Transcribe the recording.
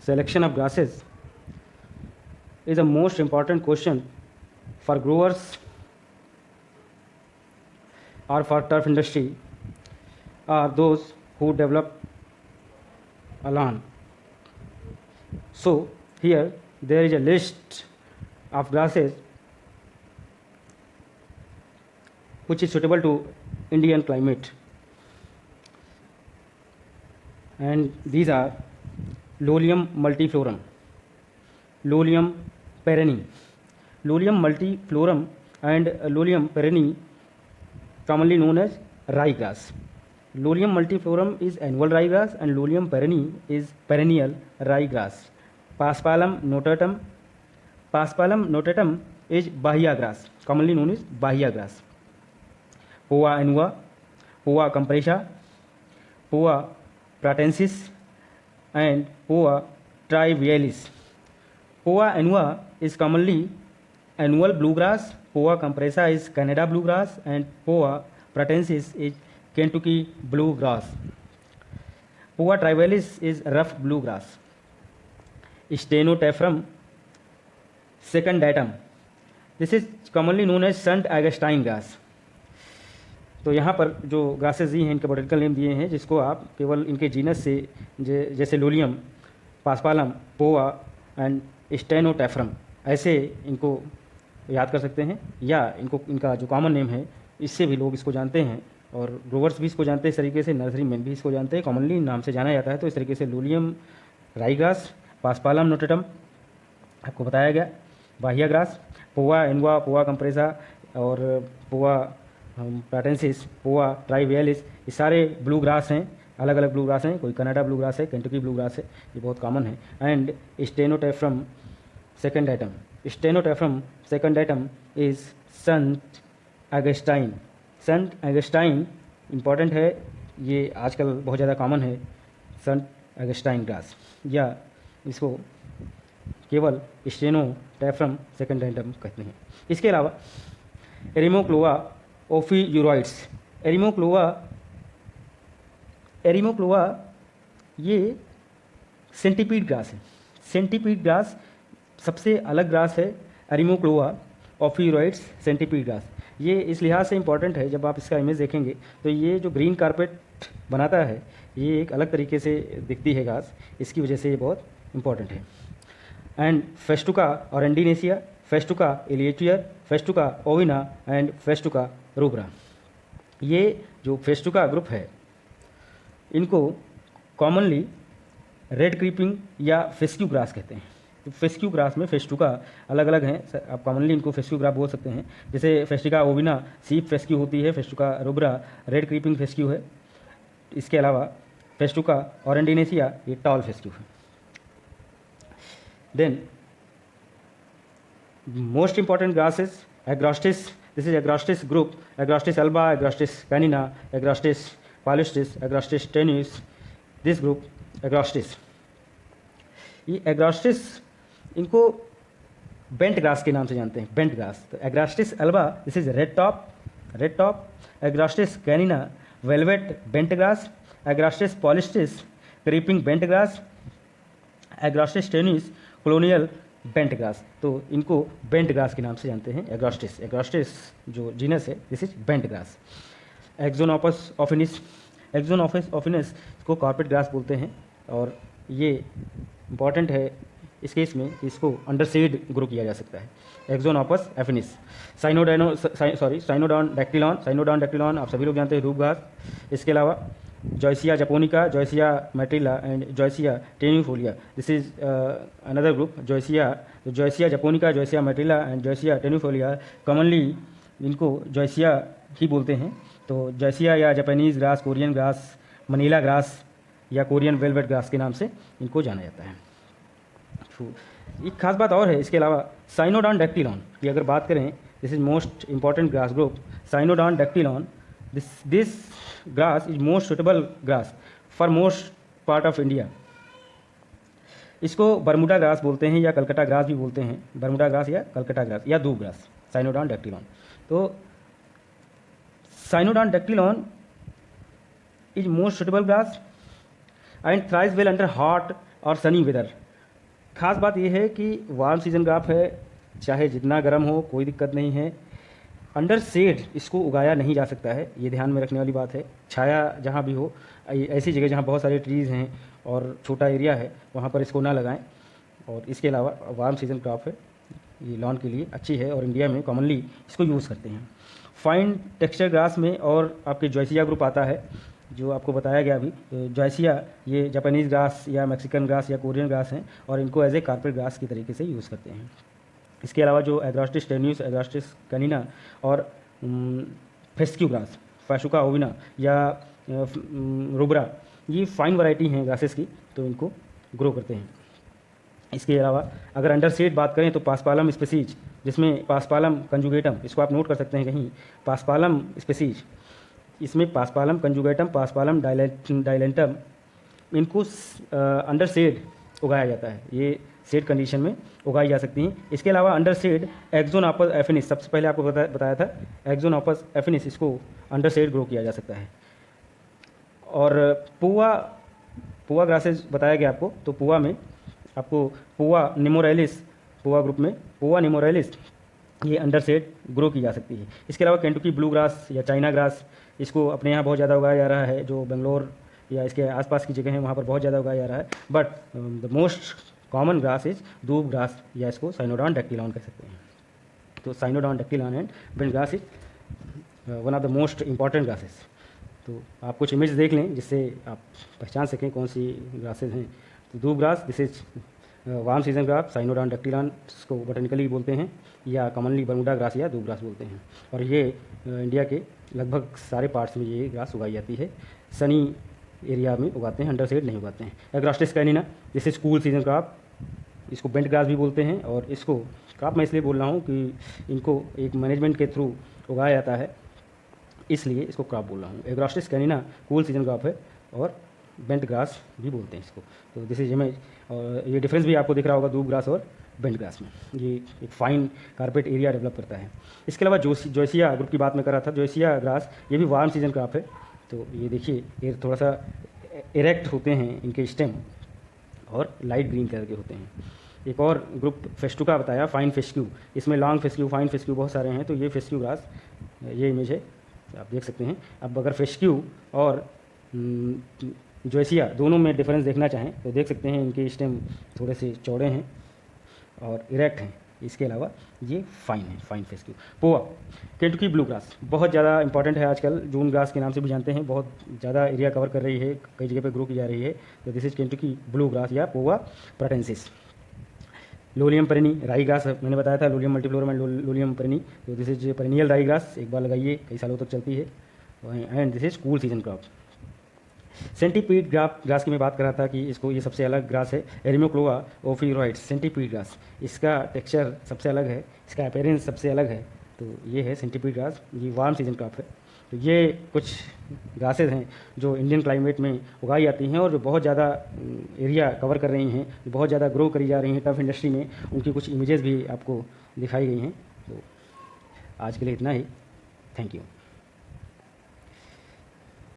selection of grasses is the most important question for growers or for turf industry or those who develop a lawn. So here there is a list of grasses which is suitable to Indian climate, and these are Lolium multiflorum, Lolium perenni, Lolium multiflorum and Lolium perenni, commonly known as ryegrass. Lolium multiflorum is annual ryegrass and Lolium perenni is perennial ryegrass. Paspalum notatum is bahia grass, commonly known as bahia grass. Poa annua, Poa compressa, Poa pratensis and Poa trivialis. Poa annua is commonly annual bluegrass, Poa compressa is Canada bluegrass and Poa pratensis is Kentucky bluegrass. Poa trivialis is rough bluegrass. Stenotaphyrum secundatum, this is commonly known as St. Augustine grass. तो यहाँ पर जो grasses दी हैं इनके botanical name दिए हैं जिसको आप केवल इनके जीनस से जैसे लोलियम, पास्पालम, पोआ एंड स्टेनोटैफ्रम ऐसे इनको याद कर सकते हैं, या इनका जो कॉमन नेम है इससे भी लोग इसको जानते हैं और ग्रोवर्स भी इसको जानते हैं, इस तरीके से नर्सरी मैन भी इसको जानते हैं, कॉमनली नाम से जाना जाता है। तो इस तरीके से लोलियम राईग्रास, पास्पालम नोटेटम आपको बताया गया, बाहिया ग्रास, पोआ एनुआ, पोआ कंप्रेसा और पोआ पैटेंसिस, पोआ ट्राइवियलिस, ये सारे ब्लू ग्रास हैं, अलग अलग ब्लू ग्रास हैं, कोई कनाडा ब्लू ग्रास है, केंटकी ब्लू ग्रास है, ये बहुत कॉमन है। And Stenotaphrum secundatum, Stenotaphrum secundatum is Saint Augustine. Saint Augustine important है, ये आजकल बहुत ज़्यादा कॉमन है, सेंट ऑगस्टाइन ग्रास, या इसको केवल स्टेनोटैफ्रम सेकेंडाइटम कहते हैं। इसके अलावा एरिमोक्लोआ ओफियूरॉइड्स, एरिमोक्लोआ ये सेंटीपीड ग्रास है। सेंटीपीड ग्रास सबसे अलग ग्रास है, एरिमोक्लोआ ओफियूरॉइड्स सेंटीपीड ग्रास। ये इस लिहाज से इम्पॉर्टेंट है, जब आप इसका इमेज देखेंगे तो ये जो ग्रीन कारपेट बनाता है ये एक अलग तरीके से दिखती है घास, इसकी वजह से ये बहुत इम्पॉर्टेंट है। एंड फेस्टुका ऑरेंडिनेसिया, फेस्टुका इलिएटियर, फेस्टुका ओविना एंड फेस्टुका रूब्रा, ये जो फेस्टुका ग्रुप है इनको कॉमनली रेड क्रीपिंग या फेस्क्यू ग्रास कहते हैं। तो फेस्क्यू ग्रास में फेस्टुका अलग अलग हैं, आप कॉमनली इनको फेस्क्यू ग्रास बोल सकते हैं। जैसे फेस्टिका ओविना सीप फेस्क्यू होती है, festuca rubra red creeping fescue है। इसके अलावा फेस्टुका ऑरेंडिनेसिया ये टॉल फेस्क्यू है। Then most important grasses, agrostis, this is agrostis group, agrostis alba, agrostis canina, agrostis palustris, agrostis tenuis, this group agrostis। ये agrostis इनको bent grass के नाम से जानते हैं, बेंट ग्रास। तो agrostis alba, this is red top, agrostis canina, velvet bent grass, agrostis palustris, creeping bent grass, agrostis tenuis, colonial bent grass. तो इनको बेंट ग्रास के नाम से जानते हैं, एग्रॉस्टिस। एग्रॉस्टिस जो जीनस है दिस इज बेंट ग्रास। एक्जोनोपस ऑफिनिस, एक्जोनोपस ऑफिनिस इसको कॉर्पेट ग्रास बोलते हैं, और ये इंपॉर्टेंट है इस केस में, इसको अंडरसीड ग्रो किया जा सकता है। एक्जोनोपस एफिनिस, साइनोडॉन डैक्टिलॉन आप सभी लोग जानते हैं, रूप घास। इसके अलावा Zoysia japonica, Zoysia matrella and Zoysia tenuifolia, this is another group. Zoysia japonica, Zoysia matrella and Zoysia tenuifolia, commonly इनको जॉयसिया ही बोलते हैं। तो जॉयसिया या Japanese grass, Korean grass, Manila grass या कोरियन वेलवेट ग्रास के नाम से इनको जाना जाता है। एक खास बात और है इसके अलावा, साइनोडॉन डैक्टिलॉन की अगर बात करें, this is most important grass group, Cynodon dactylon. This grass is most suitable grass for most part of India। इसको बर्मुडा ग्रास बोलते हैं या कलकत्ता ग्रास भी बोलते हैं, बर्मुडा ग्रास या कलकत्ता ग्रास या दूब ग्रास, साइनोडॉन डैक्टिलॉन। तो Cynodon dactylon is most suitable grass and thrives well under hot और सनी वेदर। ख़ास बात ये है कि वार्म सीजन क्रॉप है, चाहे जितना गर्म हो कोई दिक्कत नहीं है। अंडर शेड इसको उगाया नहीं जा सकता है, ये ध्यान में रखने वाली बात है। छाया जहाँ भी हो, ऐसी जगह जहाँ बहुत सारे ट्रीज़ हैं और छोटा एरिया है, वहाँ पर इसको ना लगाएं। और इसके अलावा वार्म सीजन क्रॉप है, ये लॉन के लिए अच्छी है और इंडिया में कॉमनली इसको यूज़ करते हैं। फाइन टेक्सचर ग्रास में और आपके जॉयसिया ग्रुप आता है, जो आपको बताया गया अभी। जॉयसिया ये जापानीज़ ग्रास या मैक्सिकन ग्रास या कोरियन ग्रास हैं और इनको एज ए कारपेट ग्रास की तरीके से यूज़ करते हैं। इसके अलावा जो एग्रास्टिस टेन्यूस, एग्रास्टिस कैनिना और फेस्क्यू ग्रास, फैशुका ओविना या रुब्रा, ये फाइन वैरायटी हैं ग्रासेस की, तो इनको ग्रो करते हैं। इसके अलावा अगर अंडर शेड बात करें तो पासपालम स्पेसीज, जिसमें पासपालम कंजुगेटम, इसको आप नोट कर सकते हैं कहीं, पासपालम स्पेसीज, इसमें पासपालम कंजुगेटम, पासपालम डाइलेंटम, इनको अंडर शेड उगाया जाता है। ये शेड कंडीशन में उगाई जा सकती हैं। इसके अलावा अंडर शेड एक्सोनोपस एफिनिस, सबसे पहले आपको बताया था एक्सोनोपस एफिनिस, इसको अंडर शेड ग्रो किया जा सकता है। और पुआ ग्रासेस बताया गया आपको, तो पुआ में आपको पुआ निमोरेलिस, पुआ ग्रुप में पुआ निमोरेलिस, ये अंडर शेड ग्रो की जा सकती है। इसके अलावा केंटुकी ब्लू ग्रास या चाइना ग्रास, इसको अपने यहाँ बहुत ज़्यादा उगाया जा रहा है, जो बेंगलोर या इसके आसपास की जगह हैं वहाँ पर बहुत ज़्यादा उगाया जा रहा है। But the most common grass is doob grass, या इसको साइनोडॉन डैक्टिलॉन कह सकते हैं। तो Cynodon dactylon and bent grass is one of the most important grasses. तो आप कुछ इमेज देख लें जिससे आप पहचान सकें कौन सी ग्रासेस हैं। तो doob grass, this is warm season grass, Cynodon dactylon इसको बोटेनिकली बोलते हैं, या कॉमनली बर्मुडा ग्रास या दूब ग्रास बोलते हैं। और ये इंडिया के लगभग सारे पार्ट्स में ये ग्रास उगाई जाती है। सनी एरिया में उगाते हैं, अंडर शेड नहीं उगाते हैं। Agrostis canina, this is cool season crop, इसको बेंट ग्रास भी बोलते हैं। और इसको क्रॉप मैं इसलिए बोल रहा हूँ कि इनको एक मैनेजमेंट के थ्रू उगाया जाता है, इसलिए इसको क्रॉप बोल रहा हूँ। एग्रास्टिस कैनिना कूल सीजन क्रॉप है और बेंट ग्रास भी बोलते हैं इसको। तो दिस इज इमेज, और ये डिफरेंस भी आपको दिख रहा होगा दूब ग्रास और बेंट ग्रास में। ये एक फाइन कारपेट एरिया डेवलप करता है। इसके अलावा जॉयसिया ग्रुप की बात मैं कर रहा था, जॉयसिया ग्रास ये भी वार्म सीजन क्रॉप है। तो ये देखिए, ये थोड़ा सा इरेक्ट होते हैं इनके स्टेम और लाइट ग्रीन कलर के होते हैं। एक और ग्रुप फेस्टुका बताया, फाइन फेस्क्यू, इसमें लॉन्ग फेस्क्यू, फाइन फेस्क्यू बहुत सारे हैं। तो ये फेस्क्यू ग्रास, ये इमेज है, आप देख सकते हैं। अब अगर फेस्क्यू और जॉयसिया दोनों में डिफरेंस देखना चाहें तो देख सकते हैं, इनके स्टेम थोड़े से चौड़े हैं और इरेक्ट हैं। इसके अलावा ये फाइन है, फाइन फेस्क्यू। पोआ केंटुकी ब्लू ग्रास बहुत ज़्यादा इंपॉर्टेंट है आजकल, जून ग्रास के नाम से भी जानते हैं, बहुत ज़्यादा एरिया कवर कर रही है, कई जगह पे ग्रो की जा रही है। तो this is Kentucky blue grass या पोआ प्राटेंसिस। लोलियम पेरिनी, राई ग्रास मैंने बताया था, लोलियम मल्टीफ्लोरम एंड लोलियम पेरिनी। तो दिस इज पेरिनियल राई ग्रास, एक बार लगाइए कई सालों तक चलती है। And this is cool season crop. Centipede grass की मैं बात कर रहा था कि इसको, ये सबसे अलग ग्रास है, एरिमोक्लोआ ओफिरोइड्स, सेंटीपीड ग्रास। इसका टेक्सचर सबसे अलग है, इसका अपीयरेंस सबसे अलग है। तो ये है सेंटीपीड ग्रास, ये वार्म सीजन क्रॉप है। तो ये कुछ ग्रासेस हैं जो इंडियन क्लाइमेट में उगाई जाती हैं और जो बहुत ज़्यादा एरिया कवर कर रही हैं, बहुत ज़्यादा ग्रो करी जा रही हैं टफ इंडस्ट्री में। उनकी कुछ इमेजेस भी आपको दिखाई गई हैं। तो आज के लिए इतना ही, थैंक यू।